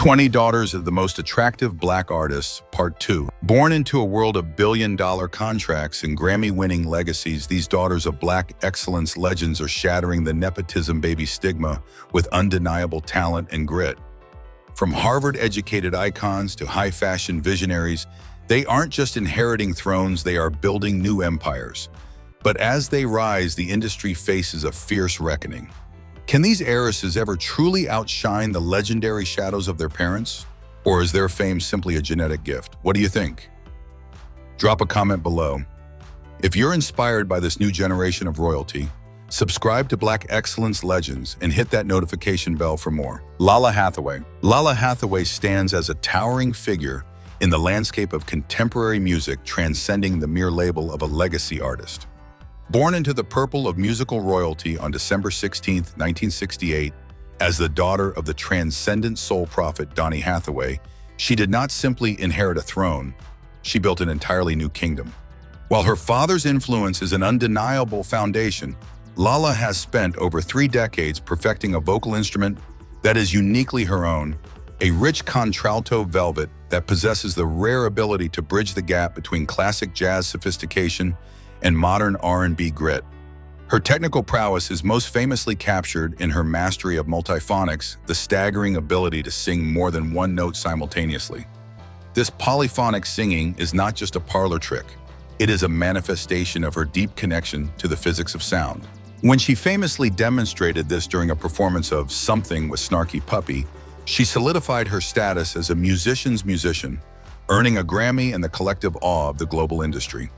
20 Daughters of the Most Attractive Black Artists, Part 2. Born into a world of billion-dollar contracts and Grammy-winning legacies, these daughters of Black excellence legends are shattering the nepotism baby stigma with undeniable talent and grit. From Harvard-educated icons to high-fashion visionaries, they aren't just inheriting thrones, they are building new empires. But as they rise, the industry faces a fierce reckoning. Can these heiresses ever truly outshine the legendary shadows of their parents? Or is their fame simply a genetic gift? What do you think? Drop a comment below. If you're inspired by this new generation of royalty, subscribe to Black Excellence Legends and hit that notification bell for more. Lalah Hathaway. Lalah Hathaway stands as a towering figure in the landscape of contemporary music, transcending the mere label of a legacy artist. Born into the purple of musical royalty on December 16, 1968, as the daughter of the transcendent soul prophet Donny Hathaway, she did not simply inherit a throne, she built an entirely new kingdom. While her father's influence is an undeniable foundation, Lalah has spent over 3 decades perfecting a vocal instrument that is uniquely her own, a rich contralto velvet that possesses the rare ability to bridge the gap between classic jazz sophistication and modern R&B grit. Her technical prowess is most famously captured in her mastery of multiphonics, the staggering ability to sing more than one note simultaneously. This polyphonic singing is not just a parlor trick, it is a manifestation of her deep connection to the physics of sound. When she famously demonstrated this during a performance of Something with Snarky Puppy, she solidified her status as a musician's musician, earning a Grammy and the collective awe of the global industry.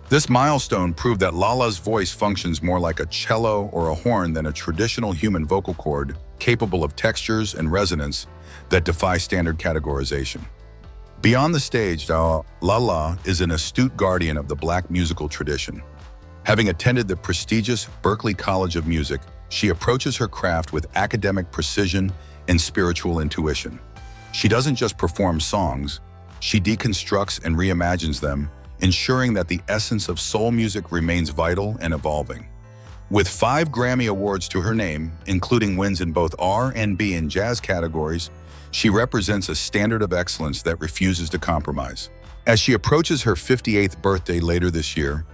This milestone proved that Lalah's voice functions more like a cello or a horn than a traditional human vocal cord, capable of textures and resonance that defy standard categorization. Beyond the stage, Lalah is an astute guardian of the Black musical tradition. Having attended the prestigious Berklee College of Music, she approaches her craft with academic precision and spiritual intuition. She doesn't just perform songs, she deconstructs and reimagines them, ensuring that the essence of soul music remains vital and evolving. With 5 Grammy Awards to her name, including wins in both R&B and jazz categories, she represents a standard of excellence that refuses to compromise. As she approaches her 58th birthday later this year,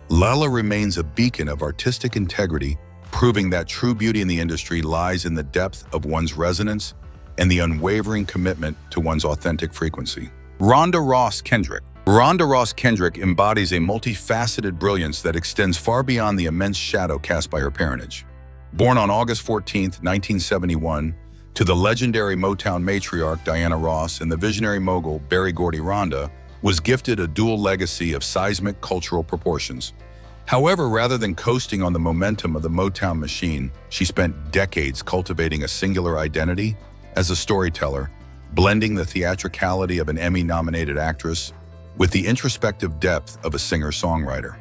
Lalah remains a beacon of artistic integrity, proving that true beauty in the industry lies in the depth of one's resonance and the unwavering commitment to one's authentic frequency. Rhonda Ross Kendrick. Rhonda Ross Kendrick embodies a multifaceted brilliance that extends far beyond the immense shadow cast by her parentage. Born on August 14, 1971, to the legendary Motown matriarch Diana Ross and the visionary mogul Berry Gordy, Rhonda was gifted a dual legacy of seismic cultural proportions. However, rather than coasting on the momentum of the Motown machine, she spent decades cultivating a singular identity as a storyteller, blending the theatricality of an Emmy-nominated actress with the introspective depth of a singer-songwriter.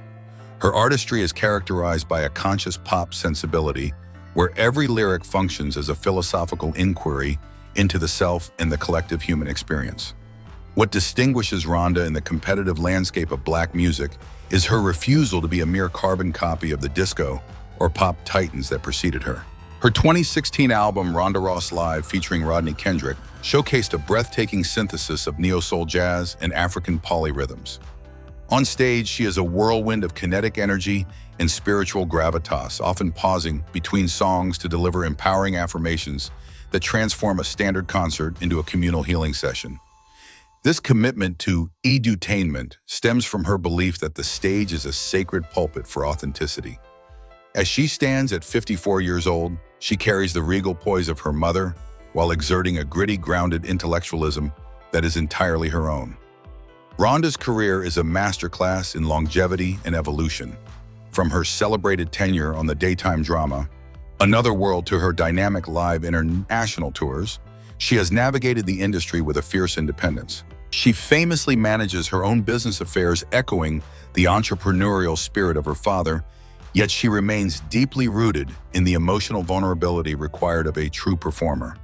Her artistry is characterized by a conscious pop sensibility, where every lyric functions as a philosophical inquiry into the self and the collective human experience. What distinguishes Rhonda in the competitive landscape of Black music is her refusal to be a mere carbon copy of the disco or pop titans that preceded her. Her 2016 album, Rhonda Ross Live, featuring Rodney Kendrick, showcased a breathtaking synthesis of neo-soul jazz and African polyrhythms. On stage, she is a whirlwind of kinetic energy and spiritual gravitas, often pausing between songs to deliver empowering affirmations that transform a standard concert into a communal healing session. This commitment to edutainment stems from her belief that the stage is a sacred pulpit for authenticity. As she stands at 54 years old, she carries the regal poise of her mother while exerting a gritty, grounded intellectualism that is entirely her own. Rhonda's career is a masterclass in longevity and evolution. From her celebrated tenure on the daytime drama, Another World, to her dynamic live international tours, she has navigated the industry with a fierce independence. She famously manages her own business affairs, echoing the entrepreneurial spirit of her father, yet she remains deeply rooted in the emotional vulnerability required of a true performer.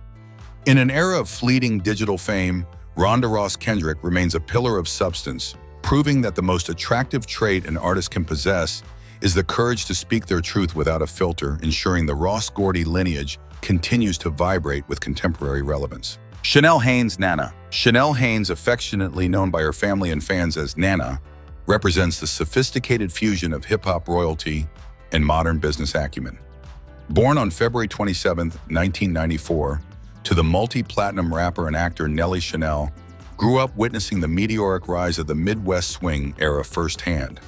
In an era of fleeting digital fame, Rhonda Ross Kendrick remains a pillar of substance, proving that the most attractive trait an artist can possess is the courage to speak their truth without a filter, ensuring the Ross Gordy lineage continues to vibrate with contemporary relevance. Chanel Haynes Nana. Chanel Haynes, affectionately known by her family and fans as Nana, represents the sophisticated fusion of hip-hop royalty and modern business acumen. Born on February 27, 1994, to the multi-platinum rapper and actor Nelly Chanel, grew up witnessing the meteoric rise of the Midwest swing era firsthand.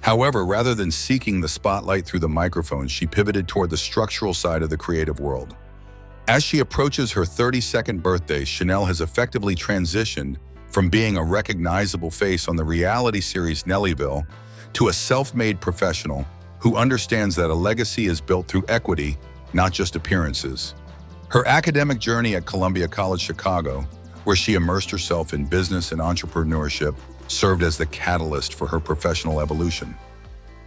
However, rather than seeking the spotlight through the microphone, she pivoted toward the structural side of the creative world. As she approaches her 32nd birthday, Chanel has effectively transitioned from being a recognizable face on the reality series Nellyville to a self-made professional who understands that a legacy is built through equity, not just appearances. Her academic journey at Columbia College Chicago, where she immersed herself in business and entrepreneurship, served as the catalyst for her professional evolution.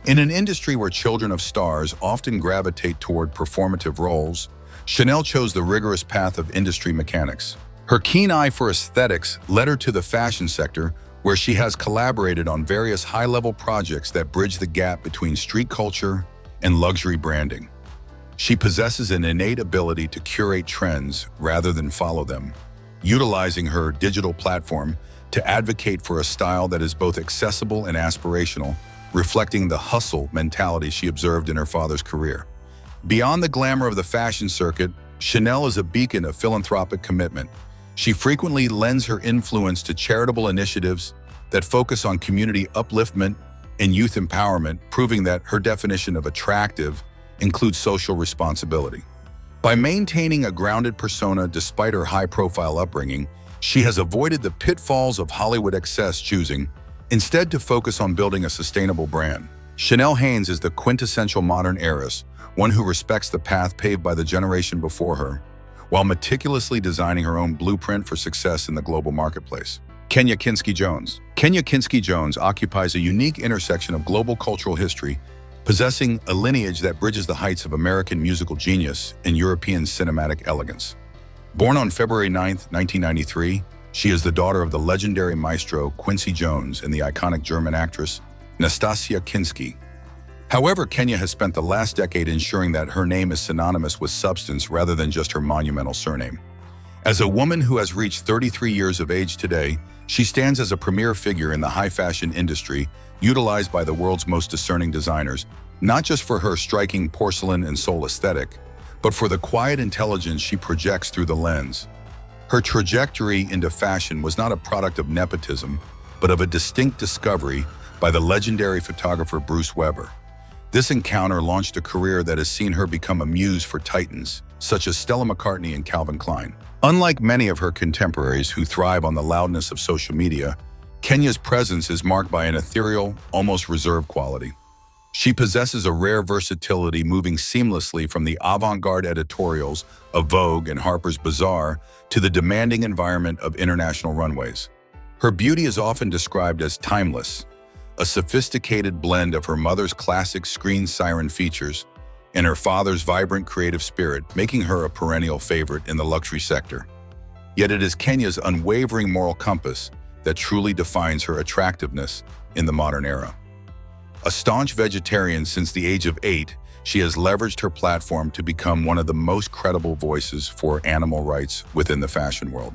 In an industry where children of stars often gravitate toward performative roles, Chanel chose the rigorous path of industry mechanics. Her keen eye for aesthetics led her to the fashion sector, where she has collaborated on various high-level projects that bridge the gap between street culture and luxury branding. She possesses an innate ability to curate trends rather than follow them, utilizing her digital platform to advocate for a style that is both accessible and aspirational, reflecting the hustle mentality she observed in her father's career. Beyond the glamour of the fashion circuit, Chanel is a beacon of philanthropic commitment. She frequently lends her influence to charitable initiatives that focus on community upliftment and youth empowerment, proving that her definition of attractive includes social responsibility. By maintaining a grounded persona despite her high-profile upbringing, she has avoided the pitfalls of Hollywood excess, choosing instead to focus on building a sustainable brand. Chanel Haynes is the quintessential modern heiress, one who respects the path paved by the generation before her, while meticulously designing her own blueprint for success in the global marketplace. Kenya Kinsky-Jones. Kenya Kinsky-Jones occupies a unique intersection of global cultural history, possessing a lineage that bridges the heights of American musical genius and European cinematic elegance. Born on February 9, 1993, she is the daughter of the legendary maestro Quincy Jones and the iconic German actress Nastasia Kinski. However, Kenya has spent the last decade ensuring that her name is synonymous with substance rather than just her monumental surname. As a woman who has reached 33 years of age today, she stands as a premier figure in the high fashion industry, utilized by the world's most discerning designers, not just for her striking porcelain and soul aesthetic, but for the quiet intelligence she projects through the lens. Her trajectory into fashion was not a product of nepotism, but of a distinct discovery by the legendary photographer Bruce Weber. This encounter launched a career that has seen her become a muse for titans, such as Stella McCartney and Calvin Klein. Unlike many of her contemporaries who thrive on the loudness of social media, Kenya's presence is marked by an ethereal, almost reserved quality. She possesses a rare versatility, moving seamlessly from the avant-garde editorials of Vogue and Harper's Bazaar to the demanding environment of international runways. Her beauty is often described as timeless, a sophisticated blend of her mother's classic screen siren features and her father's vibrant creative spirit, making her a perennial favorite in the luxury sector. Yet it is Kenya's unwavering moral compass that truly defines her attractiveness in the modern era. A staunch vegetarian since the age of 8, she has leveraged her platform to become one of the most credible voices for animal rights within the fashion world.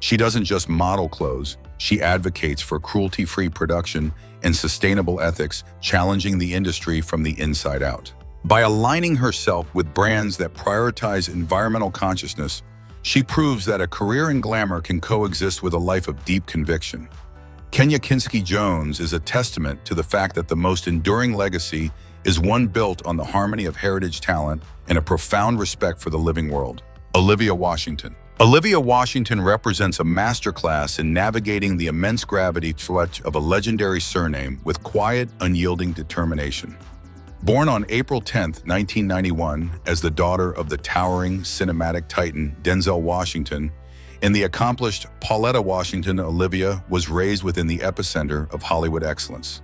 She doesn't just model clothes, she advocates for cruelty-free production and sustainable ethics, challenging the industry from the inside out. By aligning herself with brands that prioritize environmental consciousness, she proves that a career in glamour can coexist with a life of deep conviction. Kenya Kinsky-Jones is a testament to the fact that the most enduring legacy is one built on the harmony of heritage talent and a profound respect for the living world. Olivia Washington. Olivia Washington represents a masterclass in navigating the immense gravity of a legendary surname with quiet, unyielding determination. Born on April 10, 1991, as the daughter of the towering cinematic titan Denzel Washington and the accomplished Pauletta Washington, Olivia was raised within the epicenter of Hollywood excellence.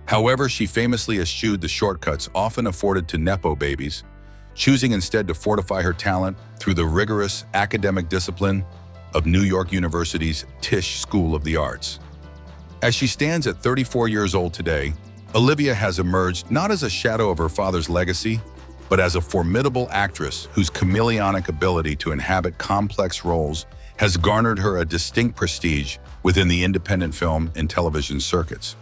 However, she famously eschewed the shortcuts often afforded to Nepo babies, choosing instead to fortify her talent through the rigorous academic discipline of New York University's Tisch School of the Arts. As she stands at 34 years old today, Olivia has emerged not as a shadow of her father's legacy, but as a formidable actress whose chameleonic ability to inhabit complex roles has garnered her a distinct prestige within the independent film and television circuits.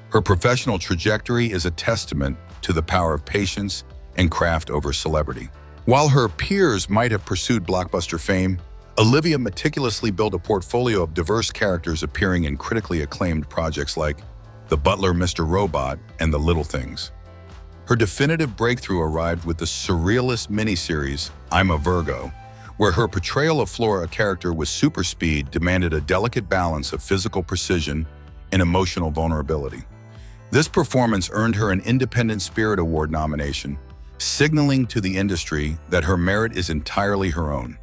Her professional trajectory is a testament to the power of patience and craft over celebrity. While her peers might have pursued blockbuster fame, Olivia meticulously built a portfolio of diverse characters appearing in critically acclaimed projects like The Butler, Mr. Robot, and The Little Things. Her definitive breakthrough arrived with the surrealist miniseries I'm a Virgo, where her portrayal of Flora, a character with super speed, demanded a delicate balance of physical precision and emotional vulnerability. This performance earned her an Independent Spirit Award nomination, signaling to the industry that her merit is entirely her own.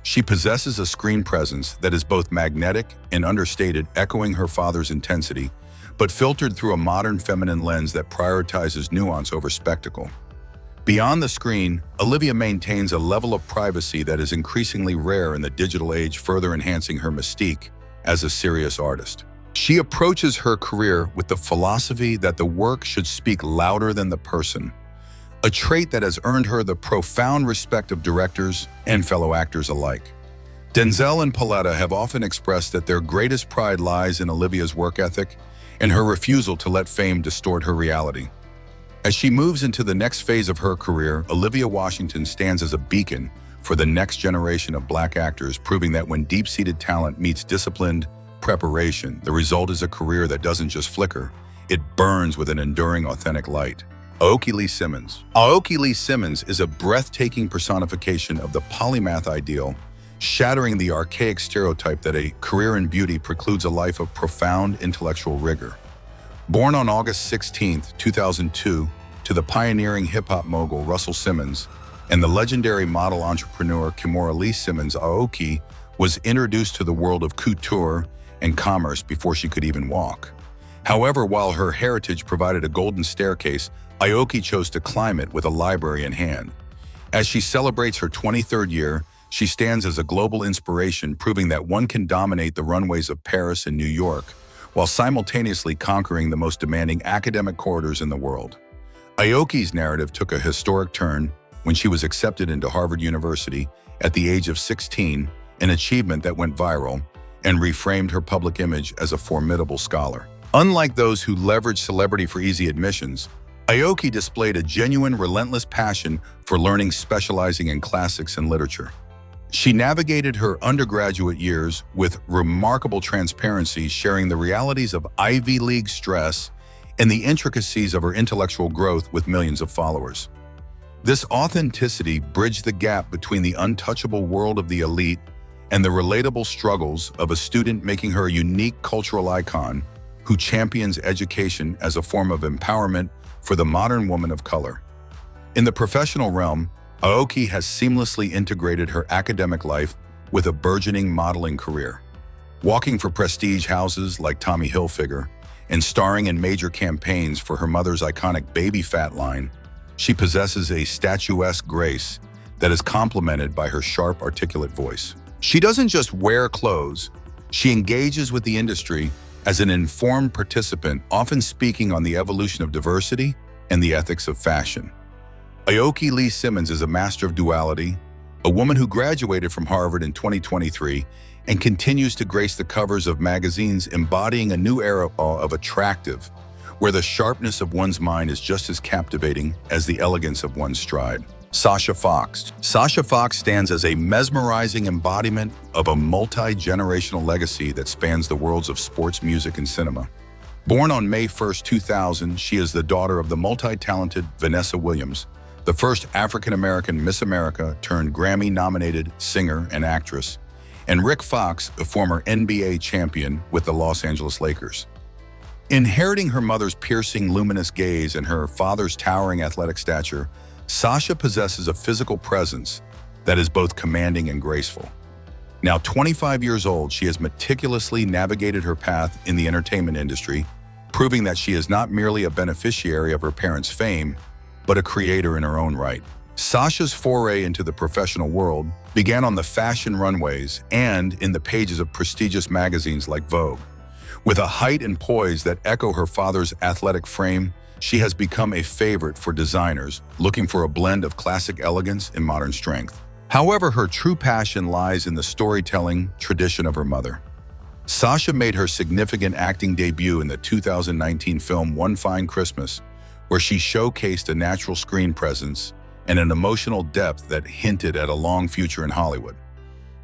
She possesses a screen presence that is both magnetic and understated, echoing her father's intensity, but filtered through a modern feminine lens that prioritizes nuance over spectacle. Beyond the screen, Olivia maintains a level of privacy that is increasingly rare in the digital age, further enhancing her mystique as a serious artist. She approaches her career with the philosophy that the work should speak louder than the person, a trait that has earned her the profound respect of directors and fellow actors alike. Denzel and Pauletta have often expressed that their greatest pride lies in Olivia's work ethic and her refusal to let fame distort her reality. As she moves into the next phase of her career, Olivia Washington stands as a beacon for the next generation of Black actors, proving that when deep-seated talent meets disciplined preparation, the result is a career that doesn't just flicker, it burns with an enduring, authentic light. Aoki Lee Simmons. Aoki Lee Simmons is a breathtaking personification of the polymath ideal, shattering the archaic stereotype that a career in beauty precludes a life of profound intellectual rigor. Born on August 16, 2002, to the pioneering hip-hop mogul Russell Simmons and the legendary model entrepreneur Kimora Lee Simmons, Aoki was introduced to the world of couture and commerce before she could even walk. However, while her heritage provided a golden staircase, Aoki chose to climb it with a library in hand. As she celebrates her 23rd year, she stands as a global inspiration, proving that one can dominate the runways of Paris and New York while simultaneously conquering the most demanding academic corridors in the world. Aoki's narrative took a historic turn when she was accepted into Harvard University at the age of 16, an achievement that went viral and reframed her public image as a formidable scholar. Unlike those who leveraged celebrity for easy admissions, Aoki displayed a genuine, relentless passion for learning, specializing in classics and literature. She navigated her undergraduate years with remarkable transparency, sharing the realities of Ivy League stress and the intricacies of her intellectual growth with millions of followers. This authenticity bridged the gap between the untouchable world of the elite and the relatable struggles of a student, making her a unique cultural icon who champions education as a form of empowerment for the modern woman of color. In the professional realm, Aoki has seamlessly integrated her academic life with a burgeoning modeling career. Walking for prestige houses like Tommy Hilfiger and starring in major campaigns for her mother's iconic Baby Fat line, she possesses a statuesque grace that is complemented by her sharp, articulate voice. She doesn't just wear clothes, she engages with the industry as an informed participant, often speaking on the evolution of diversity and the ethics of fashion. Aoki Lee Simmons is a master of duality, a woman who graduated from Harvard in 2023 and continues to grace the covers of magazines, embodying a new era of attractive, where the sharpness of one's mind is just as captivating as the elegance of one's stride. Sasha Fox. Sasha Fox stands as a mesmerizing embodiment of a multi-generational legacy that spans the worlds of sports, music, and cinema. Born on May 1, 2000, she is the daughter of the multi-talented Vanessa Williams, the first African-American Miss America turned Grammy-nominated singer and actress, and Rick Fox, a former NBA champion with the Los Angeles Lakers. Inheriting her mother's piercing, luminous gaze and her father's towering athletic stature, Sasha possesses a physical presence that is both commanding and graceful. Now 25 years old, she has meticulously navigated her path in the entertainment industry, proving that she is not merely a beneficiary of her parents' fame, but a creator in her own right. Sasha's foray into the professional world began on the fashion runways and in the pages of prestigious magazines like Vogue. With a height and poise that echo her father's athletic frame, she has become a favorite for designers looking for a blend of classic elegance and modern strength. However, her true passion lies in the storytelling tradition of her mother. Sasha made her significant acting debut in the 2019 film One Fine Christmas, where she showcased a natural screen presence and an emotional depth that hinted at a long future in Hollywood.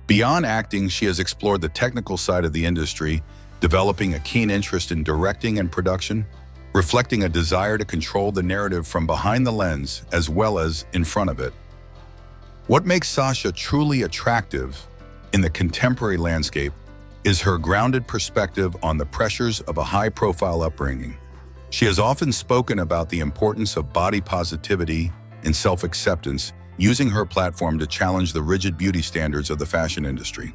Beyond acting, she has explored the technical side of the industry, developing a keen interest in directing and production, reflecting a desire to control the narrative from behind the lens as well as in front of it. What makes Sasha truly attractive in the contemporary landscape is her grounded perspective on the pressures of a high-profile upbringing. She has often spoken about the importance of body positivity and self-acceptance, using her platform to challenge the rigid beauty standards of the fashion industry.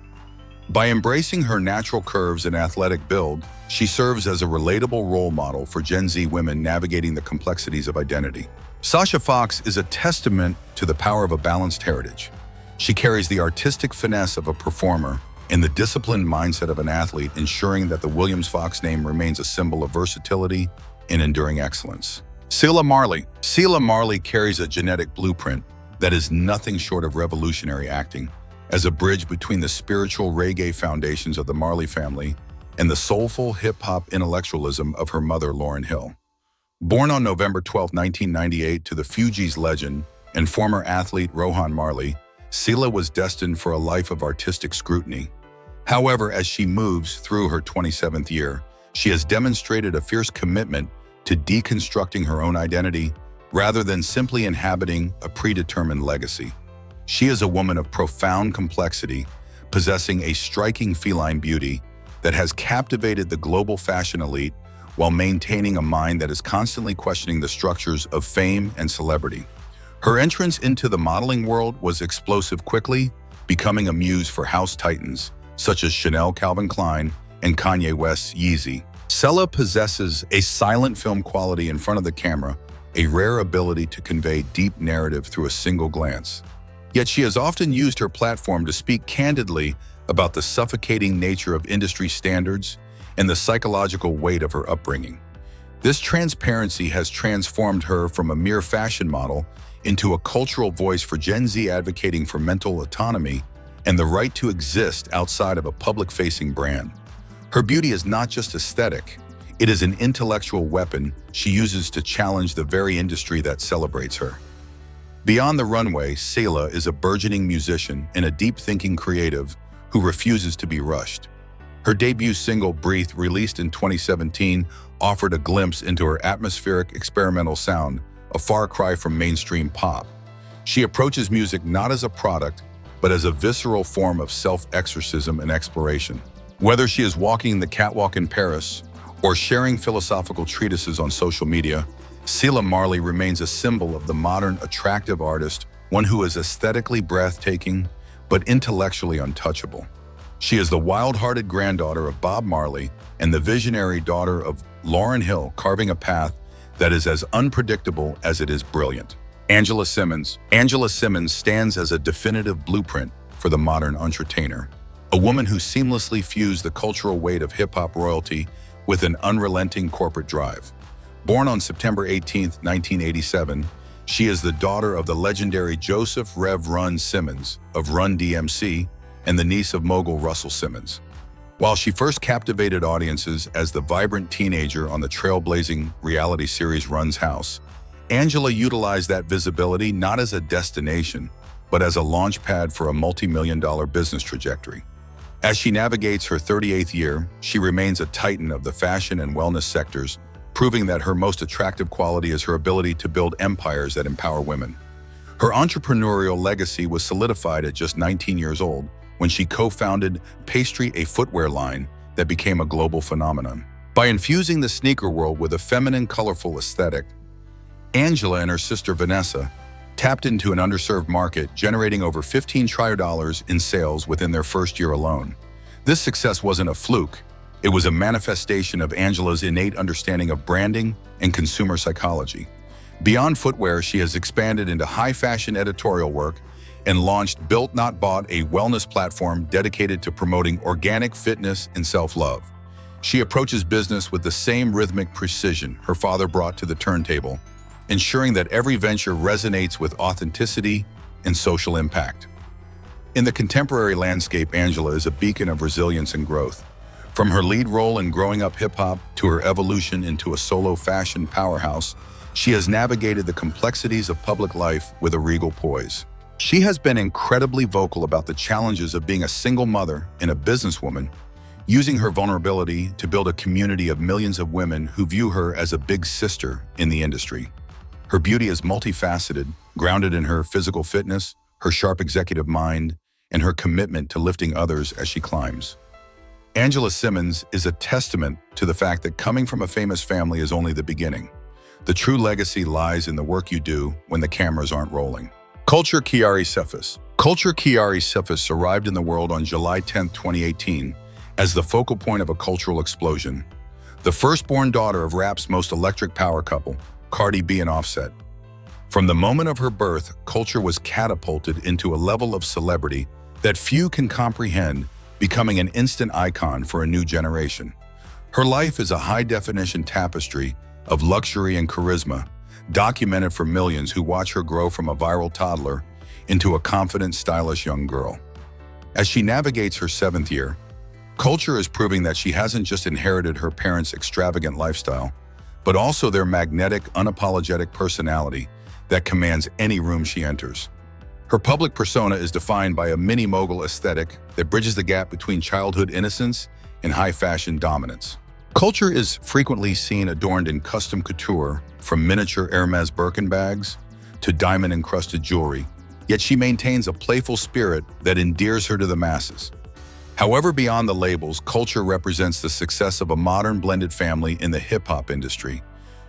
By embracing her natural curves and athletic build, she serves as a relatable role model for Gen Z women navigating the complexities of identity. Sasha Fox is a testament to the power of a balanced heritage. She carries the artistic finesse of a performer and the disciplined mindset of an athlete, ensuring that the Williams Fox name remains a symbol of versatility and enduring excellence. Cilla Marley. Cilla Marley carries a genetic blueprint that is nothing short of revolutionary, acting as a bridge between the spiritual reggae foundations of the Marley family and the soulful hip-hop intellectualism of her mother, Lauryn Hill. Born on November 12, 1998 to the Fugees legend and former athlete Rohan Marley, Cilla was destined for a life of artistic scrutiny. However, as she moves through her 27th year, she has demonstrated a fierce commitment to deconstructing her own identity rather than simply inhabiting a predetermined legacy. She is a woman of profound complexity, possessing a striking feline beauty that has captivated the global fashion elite while maintaining a mind that is constantly questioning the structures of fame and celebrity. Her entrance into the modeling world was explosive quickly, becoming a muse for house titans such as Chanel Calvin Klein and Kanye West's Yeezy. Cilla possesses a silent film quality in front of the camera, a rare ability to convey deep narrative through a single glance. Yet she has often used her platform to speak candidly about the suffocating nature of industry standards and the psychological weight of her upbringing. This transparency has transformed her from a mere fashion model into a cultural voice for Gen Z, advocating for mental autonomy and the right to exist outside of a public-facing brand. Her beauty is not just aesthetic, it is an intellectual weapon she uses to challenge the very industry that celebrates her. Beyond the runway, Cilla is a burgeoning musician and a deep-thinking creative who refuses to be rushed. Her debut single, Breathe, released in 2017, offered a glimpse into her atmospheric experimental sound, a far cry from mainstream pop. She approaches music not as a product, but as a visceral form of self-exorcism and exploration. Whether she is walking the catwalk in Paris or sharing philosophical treatises on social media, Cilla Marley remains a symbol of the modern, attractive artist, one who is aesthetically breathtaking, but intellectually untouchable. She is the wild-hearted granddaughter of Bob Marley and the visionary daughter of Lauryn Hill, carving a path that is as unpredictable as it is brilliant. Angela Simmons. Angela Simmons stands as a definitive blueprint for the modern entertainer, a woman who seamlessly fused the cultural weight of hip-hop royalty with an unrelenting corporate drive. Born on September 18, 1987, she is the daughter of the legendary Joseph Rev Run Simmons of Run DMC and the niece of mogul Russell Simmons. While she first captivated audiences as the vibrant teenager on the trailblazing reality series Run's House, Angela utilized that visibility not as a destination, but as a launchpad for a multi-million-dollar business trajectory. As she navigates her 38th year, she remains a titan of the fashion and wellness sectors, proving that her most attractive quality is her ability to build empires that empower women. Her entrepreneurial legacy was solidified at just 19 years old when she co-founded Pastry, a footwear line that became a global phenomenon. By infusing the sneaker world with a feminine, colorful aesthetic, Angela and her sister Vanessa tapped into an underserved market, generating over $15 trillion in sales within their first year alone. This success wasn't a fluke. It was a manifestation of Angela's innate understanding of branding and consumer psychology. Beyond footwear, she has expanded into high-fashion editorial work and launched Built Not Bought, a wellness platform dedicated to promoting organic fitness and self-love. She approaches business with the same rhythmic precision her father brought to the turntable, ensuring that every venture resonates with authenticity and social impact. In the contemporary landscape, Angela is a beacon of resilience and growth. From her lead role in growing up hip-hop to her evolution into a solo fashion powerhouse, she has navigated the complexities of public life with a regal poise. She has been incredibly vocal about the challenges of being a single mother and a businesswoman, using her vulnerability to build a community of millions of women who view her as a big sister in the industry. Her beauty is multifaceted, grounded in her physical fitness, her sharp executive mind, and her commitment to lifting others as she climbs. Angela Simmons is a testament to the fact that coming from a famous family is only the beginning. The true legacy lies in the work you do when the cameras aren't rolling. Culture Kiari Cephas. Culture Kiari Cephas arrived in the world on July 10, 2018, as the focal point of a cultural explosion. The firstborn daughter of rap's most electric power couple, Cardi B and Offset. From the moment of her birth, Culture was catapulted into a level of celebrity that few can comprehend, becoming an instant icon for a new generation. Her life is a high-definition tapestry of luxury and charisma, documented for millions who watch her grow from a viral toddler into a confident, stylish young girl. As she navigates her 7th year, Culture is proving that she hasn't just inherited her parents' extravagant lifestyle, but also their magnetic, unapologetic personality that commands any room she enters. Her public persona is defined by a mini-mogul aesthetic that bridges the gap between childhood innocence and high-fashion dominance. Culture is frequently seen adorned in custom couture, from miniature Hermes Birkin bags to diamond-encrusted jewelry, yet she maintains a playful spirit that endears her to the masses. However, beyond the labels, Culture represents the success of a modern blended family in the hip-hop industry.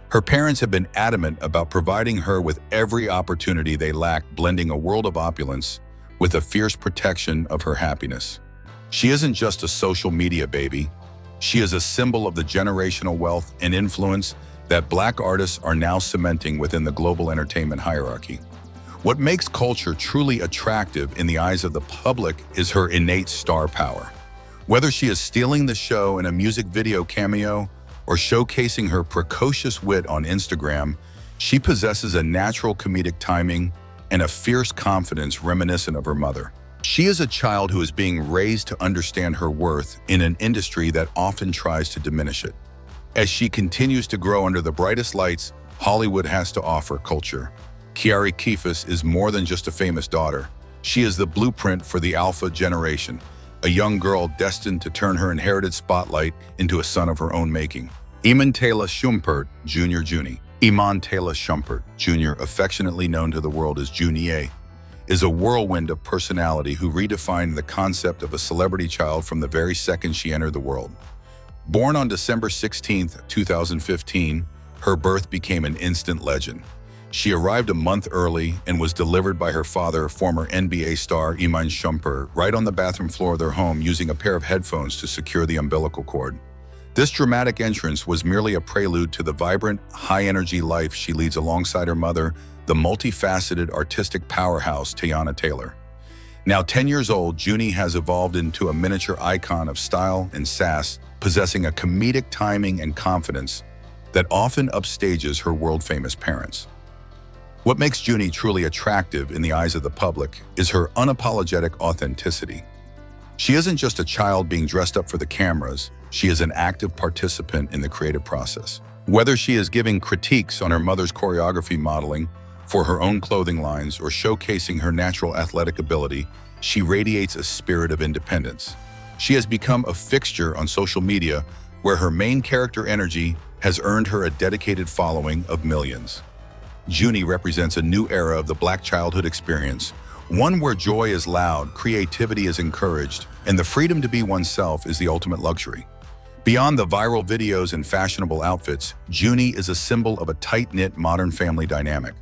Her parents have been adamant about providing her with every opportunity they lack, blending a world of opulence with a fierce protection of her happiness. She isn't just a social media baby. She is a symbol of the generational wealth and influence that Black artists are now cementing within the global entertainment hierarchy. What makes Culture truly attractive in the eyes of the public is her innate star power. Whether she is stealing the show in a music video cameo or showcasing her precocious wit on Instagram, she possesses a natural comedic timing and a fierce confidence reminiscent of her mother. She is a child who is being raised to understand her worth in an industry that often tries to diminish it. As she continues to grow under the brightest lights Hollywood has to offer, Culture Kiari Cephas is more than just a famous daughter. She is the blueprint for the Alpha generation, a young girl destined to turn her inherited spotlight into a son of her own making. Iman Taylor Shumpert Jr. Junie. Iman Taylor Shumpert Jr., affectionately known to the world as Junie, is a whirlwind of personality who redefined the concept of a celebrity child from the very second she entered the world. Born on December 16, 2015, her birth became an instant legend. She arrived a month early and was delivered by her father, former NBA star Iman Shumpert, right on the bathroom floor of their home using a pair of headphones to secure the umbilical cord. This dramatic entrance was merely a prelude to the vibrant, high-energy life she leads alongside her mother, the multifaceted artistic powerhouse Teyana Taylor. Now 10 years old, Junie has evolved into a miniature icon of style and sass, possessing a comedic timing and confidence that often upstages her world-famous parents. What makes Junie truly attractive in the eyes of the public is her unapologetic authenticity. She isn't just a child being dressed up for the cameras, she is an active participant in the creative process. Whether she is giving critiques on her mother's choreography modeling for her own clothing lines or showcasing her natural athletic ability, she radiates a spirit of independence. She has become a fixture on social media where her main character energy has earned her a dedicated following of millions. Junie represents a new era of the Black childhood experience, one where joy is loud, creativity is encouraged, and the freedom to be oneself is the ultimate luxury. Beyond the viral videos and fashionable outfits, Junie is a symbol of a tight-knit modern family dynamic.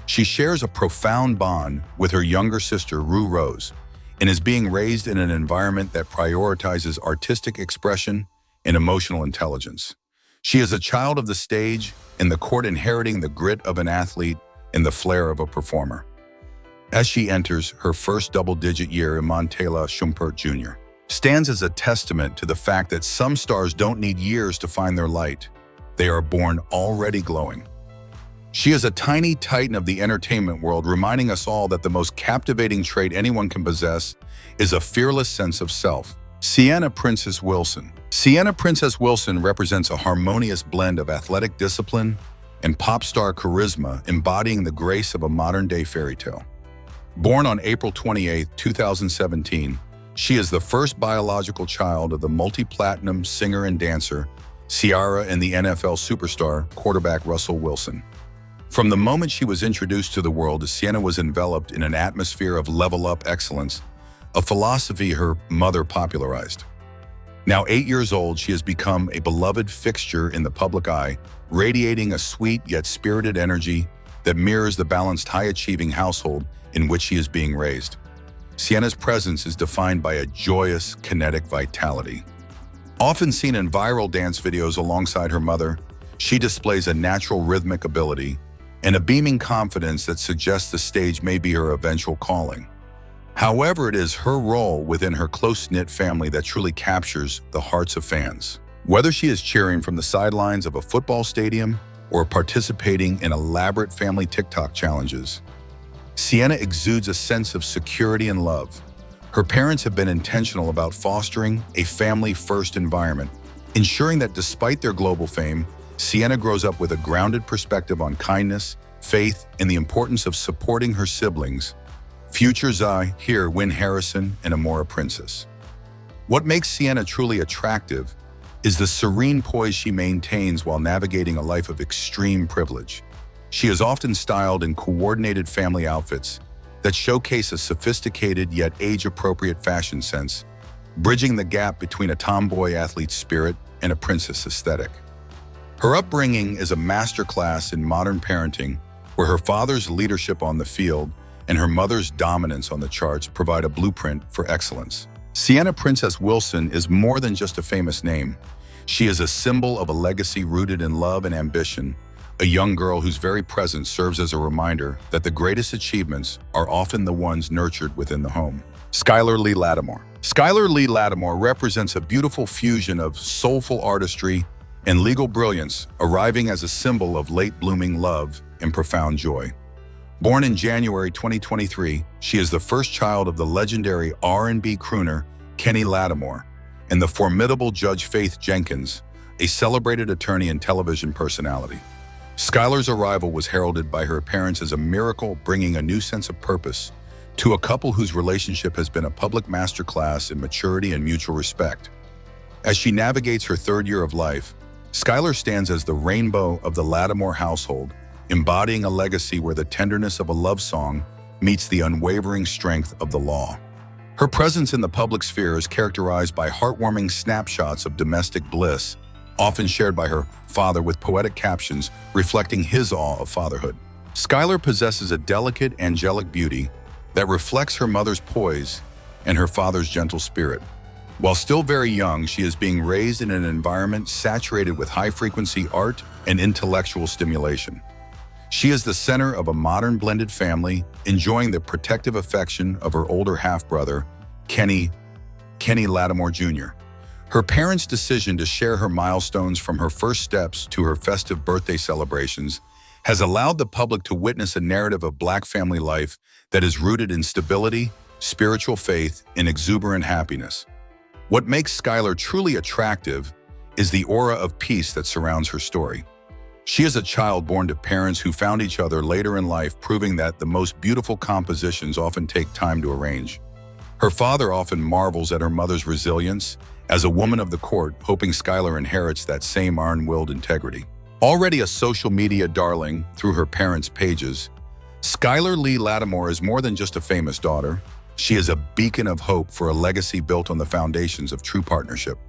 She shares a profound bond with her younger sister, Rue Rose, and is being raised in an environment that prioritizes artistic expression and emotional intelligence. She is a child of the stage and the court, inheriting the grit of an athlete and the flair of a performer. As she enters her first double-digit year, Iman Taylor Shumpert Jr. stands as a testament to the fact that some stars don't need years to find their light. They are born already glowing. She is a tiny titan of the entertainment world, reminding us all that the most captivating trait anyone can possess is a fearless sense of self. Sienna Princess Wilson. Sienna Princess Wilson represents a harmonious blend of athletic discipline and pop star charisma, embodying the grace of a modern-day fairy tale. Born on April 28, 2017, she is the first biological child of the multi-platinum singer and dancer Ciara and the NFL superstar quarterback Russell Wilson. From the moment she was introduced to the world, Sienna was enveloped in an atmosphere of level-up excellence, a philosophy her mother popularized. Now 8 years old, she has become a beloved fixture in the public eye, radiating a sweet yet spirited energy that mirrors the balanced, high-achieving household in which she is being raised. Sienna's presence is defined by a joyous, kinetic vitality. Often seen in viral dance videos alongside her mother, she displays a natural rhythmic ability and a beaming confidence that suggests the stage may be her eventual calling. However, it is her role within her close-knit family that truly captures the hearts of fans. Whether she is cheering from the sidelines of a football stadium or participating in elaborate family TikTok challenges, Sienna exudes a sense of security and love. Her parents have been intentional about fostering a family-first environment, ensuring that despite their global fame, Sienna grows up with a grounded perspective on kindness, faith, and the importance of supporting her siblings, future Zai, here Wynn Harrison, and Amora Princess. What makes Sienna truly attractive is the serene poise she maintains while navigating a life of extreme privilege. She is often styled in coordinated family outfits that showcase a sophisticated yet age-appropriate fashion sense, bridging the gap between a tomboy athlete's spirit and a princess aesthetic. Her upbringing is a masterclass in modern parenting, where her father's leadership on the field and her mother's dominance on the charts provide a blueprint for excellence. Sienna Princess Wilson is more than just a famous name. She is a symbol of a legacy rooted in love and ambition, a young girl whose very presence serves as a reminder that the greatest achievements are often the ones nurtured within the home. Skylar Lee Lattimore. Skylar Lee Lattimore represents a beautiful fusion of soulful artistry and legal brilliance, arriving as a symbol of late-blooming love and profound joy. Born in January 2023, she is the first child of the legendary R&B crooner Kenny Lattimore and the formidable Judge Faith Jenkins, a celebrated attorney and television personality. Skylar's arrival was heralded by her parents as a miracle, bringing a new sense of purpose to a couple whose relationship has been a public masterclass in maturity and mutual respect. As she navigates her third year of life, Skylar stands as the rainbow of the Lattimore household, embodying a legacy where the tenderness of a love song meets the unwavering strength of the law. Her presence in the public sphere is characterized by heartwarming snapshots of domestic bliss, often shared by her father with poetic captions reflecting his awe of fatherhood. Skylar possesses a delicate, angelic beauty that reflects her mother's poise and her father's gentle spirit. While still very young, she is being raised in an environment saturated with high-frequency art and intellectual stimulation. She is the center of a modern blended family, enjoying the protective affection of her older half-brother, Kenny Lattimore Jr. Her parents' decision to share her milestones from her first steps to her festive birthday celebrations has allowed the public to witness a narrative of Black family life that is rooted in stability, spiritual faith, and exuberant happiness. What makes Skylar truly attractive is the aura of peace that surrounds her story. She is a child born to parents who found each other later in life, proving that the most beautiful compositions often take time to arrange. Her father often marvels at her mother's resilience as a woman of the court, hoping Skylar inherits that same iron-willed integrity. Already a social media darling through her parents' pages, Skylar Lee Lattimore is more than just a famous daughter. She is a beacon of hope for a legacy built on the foundations of true partnership.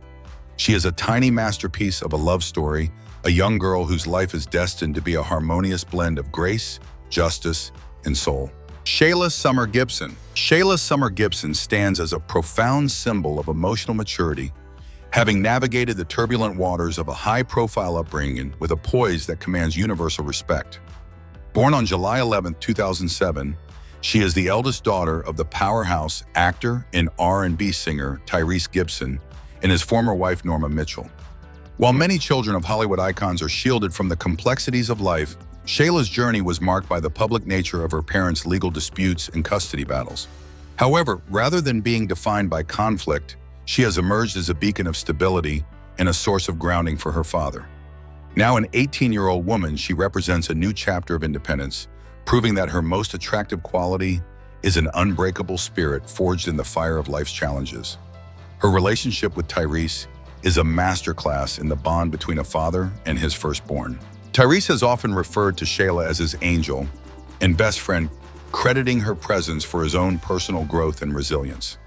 She is a tiny masterpiece of a love story, a young girl whose life is destined to be a harmonious blend of grace, justice, and soul. Shayla Summer Gibson. Shayla Summer Gibson stands as a profound symbol of emotional maturity, having navigated the turbulent waters of a high-profile upbringing with a poise that commands universal respect. Born on July 11, 2007, she is the eldest daughter of the powerhouse actor and R&B singer Tyrese Gibson and his former wife Norma Mitchell. While many children of Hollywood icons are shielded from the complexities of life, Shayla's journey was marked by the public nature of her parents' legal disputes and custody battles. However, rather than being defined by conflict, she has emerged as a beacon of stability and a source of grounding for her father. Now an 18-year-old woman, she represents a new chapter of independence, proving that her most attractive quality is an unbreakable spirit forged in the fire of life's challenges. Her relationship with Tyrese is a masterclass in the bond between a father and his firstborn. Tyrese has often referred to Shayla as his angel and best friend, crediting her presence for his own personal growth and resilience.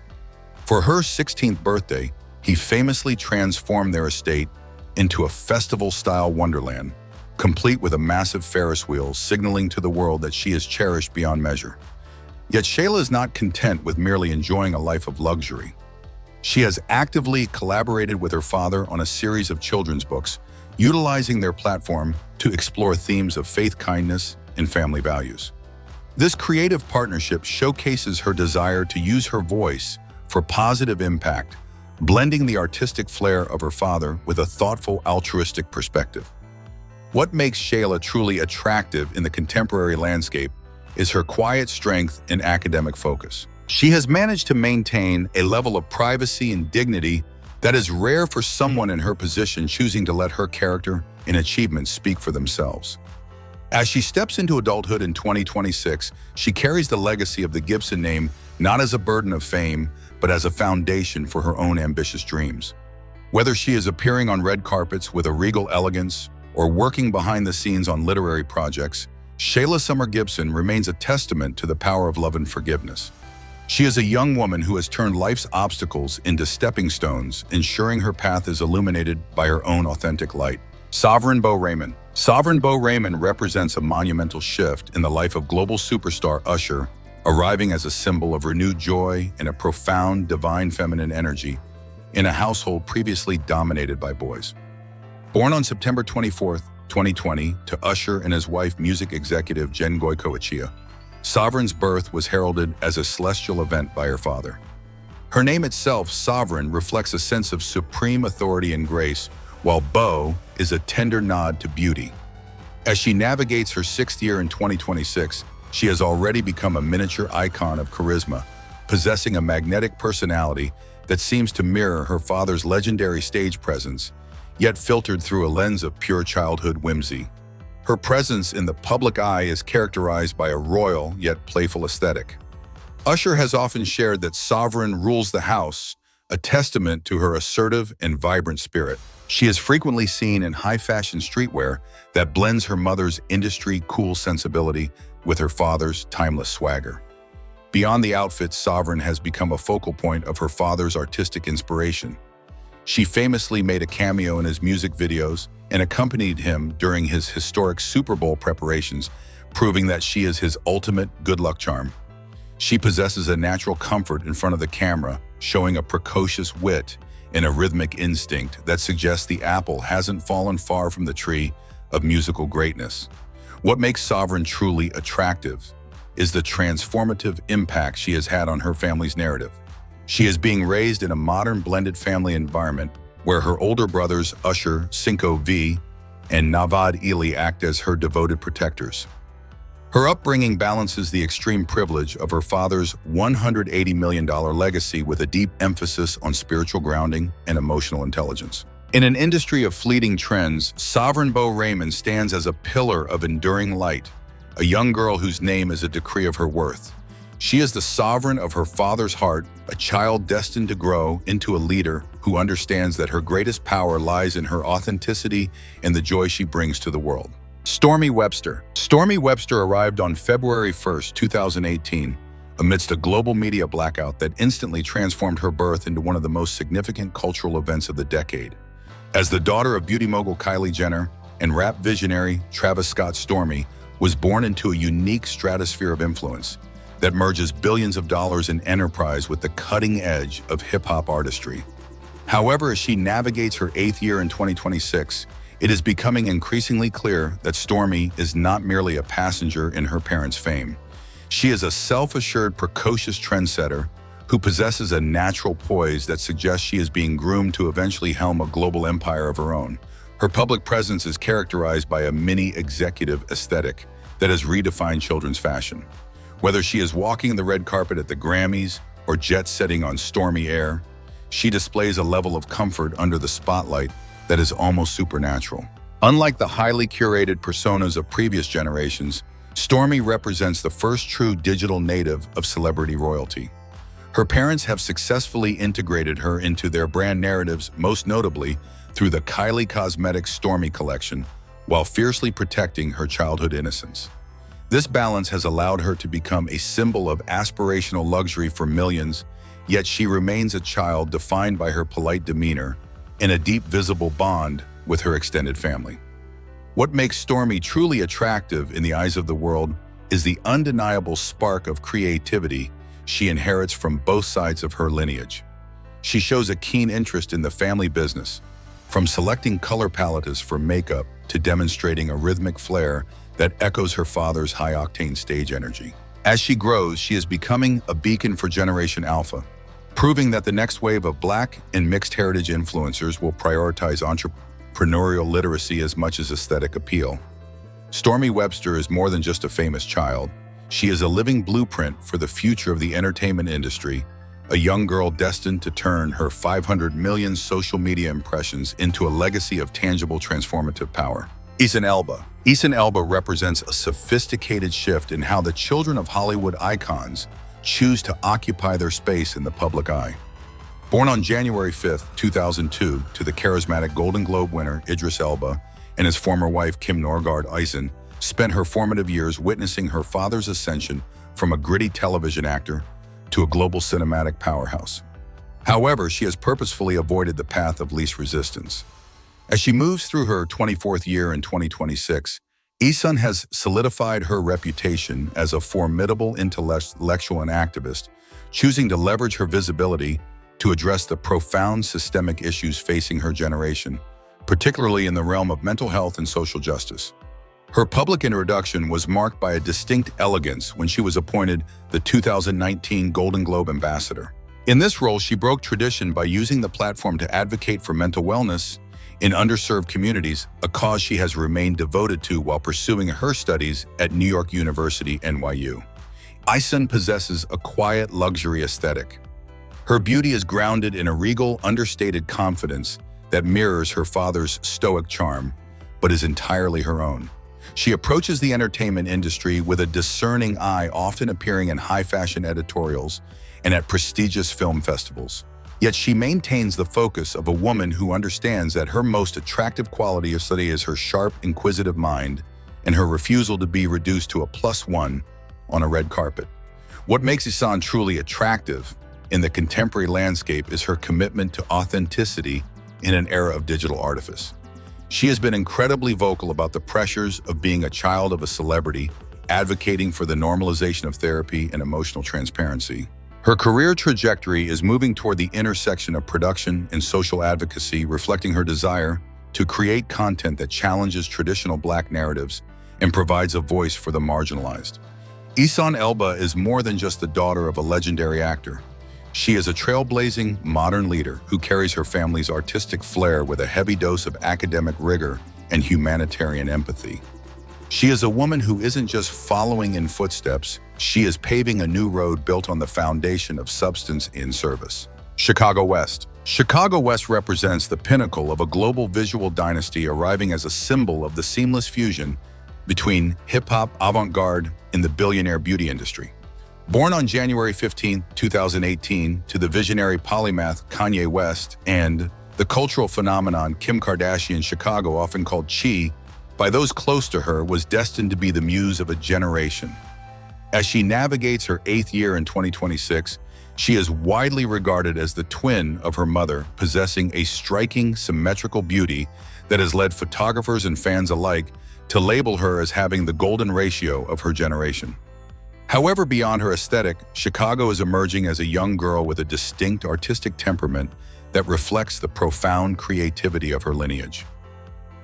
For her 16th birthday, he famously transformed their estate into a festival-style wonderland, complete with a massive Ferris wheel signaling to the world that she is cherished beyond measure. Yet Shayla is not content with merely enjoying a life of luxury. She has actively collaborated with her father on a series of children's books, utilizing their platform to explore themes of faith, kindness, and family values. This creative partnership showcases her desire to use her voice for positive impact, blending the artistic flair of her father with a thoughtful, altruistic perspective. What makes Shayla truly attractive in the contemporary landscape is her quiet strength and academic focus. She has managed to maintain a level of privacy and dignity that is rare for someone in her position, choosing to let her character and achievements speak for themselves. As she steps into adulthood in 2026, she carries the legacy of the Gibson name not as a burden of fame, but as a foundation for her own ambitious dreams. Whether she is appearing on red carpets with a regal elegance or working behind the scenes on literary projects, Shayla Summer Gibson remains a testament to the power of love and forgiveness. She is a young woman who has turned life's obstacles into stepping stones, ensuring her path is illuminated by her own authentic light. Sovereign Bo Raymond. Sovereign Bo Raymond represents a monumental shift in the life of global superstar Usher, arriving as a symbol of renewed joy and a profound divine feminine energy in a household previously dominated by boys. Born on September 24, 2020, to Usher and his wife, music executive Jen Goicoechea, Sovereign's birth was heralded as a celestial event by her father. Her name itself, Sovereign, reflects a sense of supreme authority and grace, while Bo is a tender nod to beauty. As she navigates her 6th year in 2026, she has already become a miniature icon of charisma, possessing a magnetic personality that seems to mirror her father's legendary stage presence, yet filtered through a lens of pure childhood whimsy. Her presence in the public eye is characterized by a royal yet playful aesthetic. Usher has often shared that Sovereign rules the house, a testament to her assertive and vibrant spirit. She is frequently seen in high-fashion streetwear that blends her mother's industry-cool sensibility with her father's timeless swagger. Beyond the outfits, Sovereign has become a focal point of her father's artistic inspiration. She famously made a cameo in his music videos and accompanied him during his historic Super Bowl preparations, proving that she is his ultimate good luck charm. She possesses a natural comfort in front of the camera, showing a precocious wit and a rhythmic instinct that suggests the apple hasn't fallen far from the tree of musical greatness. What makes Sovereign truly attractive is the transformative impact she has had on her family's narrative. She is being raised in a modern blended family environment where her older brothers Usher, Cinco V, and Navad Ely act as her devoted protectors. Her upbringing balances the extreme privilege of her father's $180 million legacy with a deep emphasis on spiritual grounding and emotional intelligence. In an industry of fleeting trends, Sovereign Bo Raymond stands as a pillar of enduring light, a young girl whose name is a decree of her worth. She is the sovereign of her father's heart, a child destined to grow into a leader who understands that her greatest power lies in her authenticity and the joy she brings to the world. Stormi Webster. Stormi Webster arrived on February 1, 2018, amidst a global media blackout that instantly transformed her birth into one of the most significant cultural events of the decade. As the daughter of beauty mogul Kylie Jenner and rap visionary Travis Scott, Stormi was born into a unique stratosphere of influence that merges billions of dollars in enterprise with the cutting edge of hip-hop artistry. However, as she navigates her 8th year in 2026, it is becoming increasingly clear that Stormi is not merely a passenger in her parents' fame. She is a self-assured, precocious trendsetter who possesses a natural poise that suggests she is being groomed to eventually helm a global empire of her own. Her public presence is characterized by a mini-executive aesthetic that has redefined children's fashion. Whether she is walking the red carpet at the Grammys or jet-setting on stormy air, she displays a level of comfort under the spotlight that is almost supernatural. Unlike the highly curated personas of previous generations, Stormi represents the first true digital native of celebrity royalty. Her parents have successfully integrated her into their brand narratives, most notably through the Kylie Cosmetics Stormi collection, while fiercely protecting her childhood innocence. This balance has allowed her to become a symbol of aspirational luxury for millions, yet she remains a child defined by her polite demeanor and a deep visible bond with her extended family. What makes Stormi truly attractive in the eyes of the world is the undeniable spark of creativity she inherits from both sides of her lineage. She shows a keen interest in the family business, from selecting color palettes for makeup to demonstrating a rhythmic flair that echoes her father's high-octane stage energy. As she grows, she is becoming a beacon for Generation Alpha, proving that the next wave of Black and mixed heritage influencers will prioritize entrepreneurial literacy as much as aesthetic appeal. Stormi Webster is more than just a famous child. She is a living blueprint for the future of the entertainment industry, a young girl destined to turn her 500 million social media impressions into a legacy of tangible transformative power. Idris Elba. Idris Elba represents a sophisticated shift in how the children of Hollywood icons choose to occupy their space in the public eye. Born on January 5, 2002, to the charismatic Golden Globe winner Idris Elba and his former wife Kim Norgard-Eisen, spent her formative years witnessing her father's ascension from a gritty television actor to a global cinematic powerhouse. However, she has purposefully avoided the path of least resistance. As she moves through her 24th year in 2026, Isan has solidified her reputation as a formidable intellectual and activist, choosing to leverage her visibility to address the profound systemic issues facing her generation, particularly in the realm of mental health and social justice. Her public introduction was marked by a distinct elegance when she was appointed the 2019 Golden Globe Ambassador. In this role, she broke tradition by using the platform to advocate for mental wellness in underserved communities, a cause she has remained devoted to while pursuing her studies at New York University, NYU. Isan possesses a quiet luxury aesthetic. Her beauty is grounded in a regal, understated confidence that mirrors her father's stoic charm, but is entirely her own. She approaches the entertainment industry with a discerning eye, often appearing in high-fashion editorials and at prestigious film festivals. Yet she maintains the focus of a woman who understands that her most attractive quality is her sharp, inquisitive mind and her refusal to be reduced to a +1 on a red carpet. What makes Isan truly attractive in the contemporary landscape is her commitment to authenticity in an era of digital artifice. She has been incredibly vocal about the pressures of being a child of a celebrity, advocating for the normalization of therapy and emotional transparency. Her career trajectory is moving toward the intersection of production and social advocacy, reflecting her desire to create content that challenges traditional Black narratives and provides a voice for the marginalized. Isan Elba is more than just the daughter of a legendary actor. She is a trailblazing modern leader who carries her family's artistic flair with a heavy dose of academic rigor and humanitarian empathy. She is a woman who isn't just following in footsteps, she is paving a new road built on the foundation of substance in service. Chicago West. Chicago West represents the pinnacle of a global visual dynasty, arriving as a symbol of the seamless fusion between hip-hop, avant-garde, and the billionaire beauty industry. Born on January 15, 2018, to the visionary polymath Kanye West and the cultural phenomenon Kim Kardashian, Chicago, often called Chi, by those close to her, was destined to be the muse of a generation. As she navigates her 8th year in 2026, she is widely regarded as the twin of her mother, possessing a striking, symmetrical beauty that has led photographers and fans alike to label her as having the golden ratio of her generation. However, beyond her aesthetic, Chicago is emerging as a young girl with a distinct artistic temperament that reflects the profound creativity of her lineage.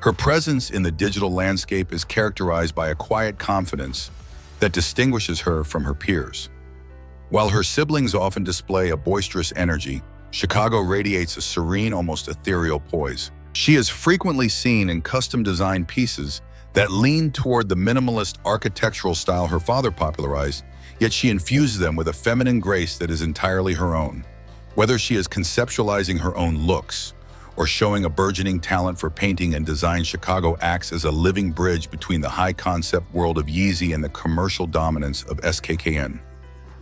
Her presence in the digital landscape is characterized by a quiet confidence that distinguishes her from her peers. While her siblings often display a boisterous energy, Chicago radiates a serene, almost ethereal poise. She is frequently seen in custom-designed pieces that lean toward the minimalist architectural style her father popularized, yet she infuses them with a feminine grace that is entirely her own. Whether she is conceptualizing her own looks or showing a burgeoning talent for painting and design, Chicago acts as a living bridge between the high-concept world of Yeezy and the commercial dominance of SKKN.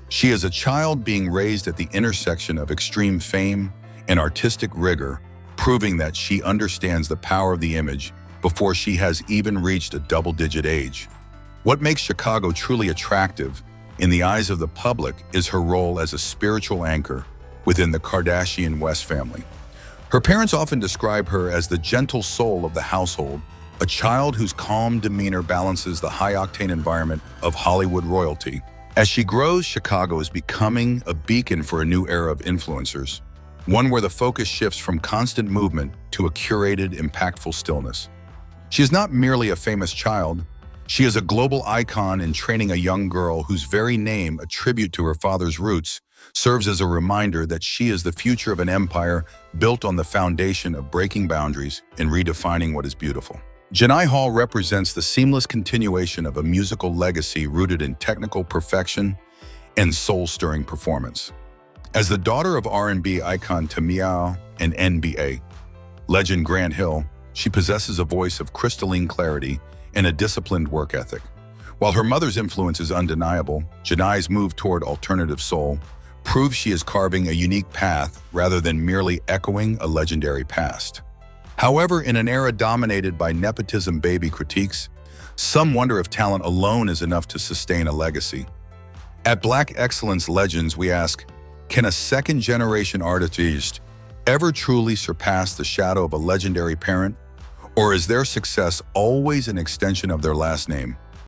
She is a child being raised at the intersection of extreme fame and artistic rigor, proving that she understands the power of the image before she has even reached a double-digit age. What makes Chicago truly attractive in the eyes of the public is her role as a spiritual anchor within the Kardashian West family. Her parents often describe her as the gentle soul of the household, a child whose calm demeanor balances the high-octane environment of Hollywood royalty. As she grows, Chicago is becoming a beacon for a new era of influencers, one where the focus shifts from constant movement to a curated, impactful stillness. She is not merely a famous child. She is a global icon in training a young girl whose very name, a tribute to her father's roots, serves as a reminder that she is the future of an empire built on the foundation of breaking boundaries and redefining what is beautiful. Janai Hall represents the seamless continuation of a musical legacy rooted in technical perfection and soul-stirring performance. As the daughter of R&B icon Tamia and NBA legend Grant Hill, she possesses a voice of crystalline clarity and a disciplined work ethic. While her mother's influence is undeniable, Janai's move toward alternative soul proves she is carving a unique path rather than merely echoing a legendary past. However, in an era dominated by nepotism baby critiques, some wonder if talent alone is enough to sustain a legacy. At Black Excellence Legends, we ask, can a second-generation artist ever truly surpass the shadow of a legendary parent? Or is their success always an extension of their last name?